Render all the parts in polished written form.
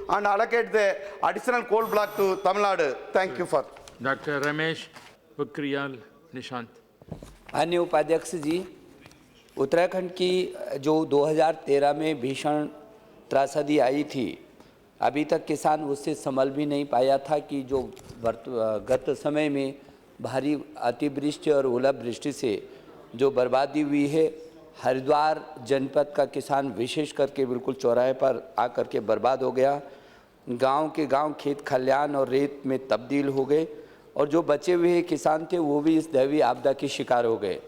and allocate the additional coal block to Tamil Nadu. Thank you for. Dr. Ramesh Pokhriyal Nishant. अन्य उपाध्यक्ष जी, उत्तराखंड की जो 2013 में भीषण त्रासदी आई थी, अभी तक किसान उससे संभल भी नहीं पाया था कि जो गत समय में भारी अतिवृष्टि और ओलावृष्टि से जो बर्बादी हुई है, हरिद्वार जनपद का किसान विशेष करके बिल्कुल चौराहे पर आकर के बर्बाद हो गया। गांव के गांव खेत खलियान और रेत में तब्दील हो गए और जो बचे हुए किसान थे वो भी इस दैवीय आपदा के शिकार हो गए।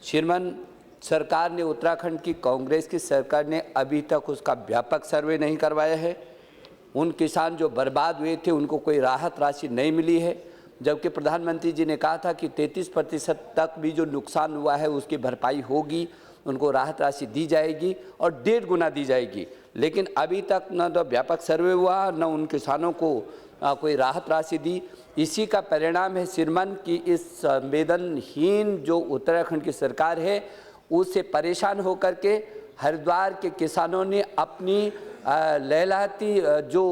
श्रीमान सरकार ने, उत्तराखंड की कांग्रेस की सरकार ने अभी तक उसका व्यापक सर्वे नहीं करवाया है। उन किसान जो बर्बाद हुए थे उनको कोई राहत राशि नहीं मिली है, जबकि प्रधानमंत्री जी ने कहा था कि 33% तक भी जो नुकसान हुआ है उसकी भरपाई होगी, उनको राहत राशि दी जाएगी और 1.5 गुना दी जाएगी। लेकिन अभी तक न तो व्यापक सर्वे हुआ, न उन किसानों को कोई राहत राशि दी। इसी का परिणाम है श्रीमान की इस संवेदनहीन जो उत्तराखंड की सरकार है उससे परेशान होकर के हरिद्वार के किसानों ने अपनी लहलहाती जो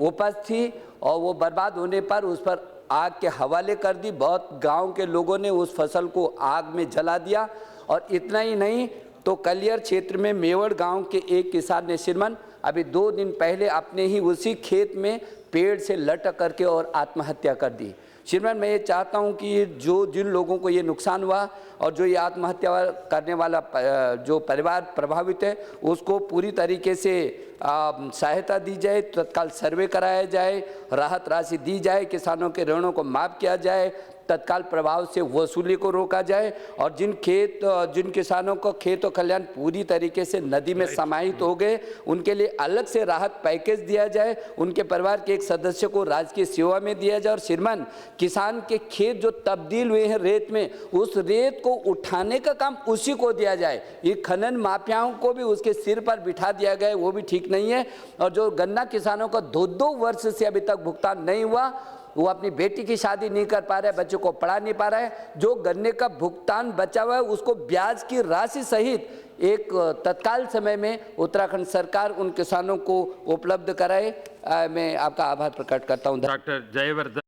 उपज थी और वो बर्बाद होने पर उस पर आग के हवाले कर दी। बहुत गांव के लोगों ने उस फसल को आग में जला दिया और इतना ही नहीं तो कलियर क्षेत्र में मेवड़ गांव के एक किसान ने श्रीमान अभी 2 दिन पहले अपने ही उसी खेत में पेड़ से लटक करके और आत्महत्या कर दी। श्रीमान मैं ये चाहता हूँ कि जिन लोगों को ये नुकसान हुआ और जो ये आत्महत्या करने वाला जो परिवार प्रभावित है उसको पूरी तरीके से सहायता दी जाए, तत्काल सर्वे कराया जाए, राहत राशि दी जाए, किसानों के ऋणों को माफ़ किया जाए, तत्काल प्रभाव से वसूली को रोका जाए और जिन किसानों को खेत और खलियान पूरी तरीके से नदी में समाहित हो गए उनके लिए अलग से राहत पैकेज दिया जाए, उनके परिवार के एक सदस्य को राजकीय सेवा में दिया जाए और श्रीमान किसान के खेत जो तब्दील हुए हैं रेत में, उस रेत को उठाने का काम उसी को दिया जाए। ये खनन माफियाओं को भी उसके सिर पर बिठा दिया गया, वो भी ठीक नहीं है। और जो गन्ना किसानों का 2-2 वर्ष से अभी तक भुगतान नहीं हुआ, वो अपनी बेटी की शादी नहीं कर पा रहा है, बच्चों को पढ़ा नहीं पा रहा है, जो गन्ने का भुगतान बचा हुआ है उसको ब्याज की राशि सहित एक तत्काल समय में उत्तराखंड सरकार उन किसानों को उपलब्ध कराए। मैं आपका आभार प्रकट करता हूं। डॉक्टर जयवर्धन।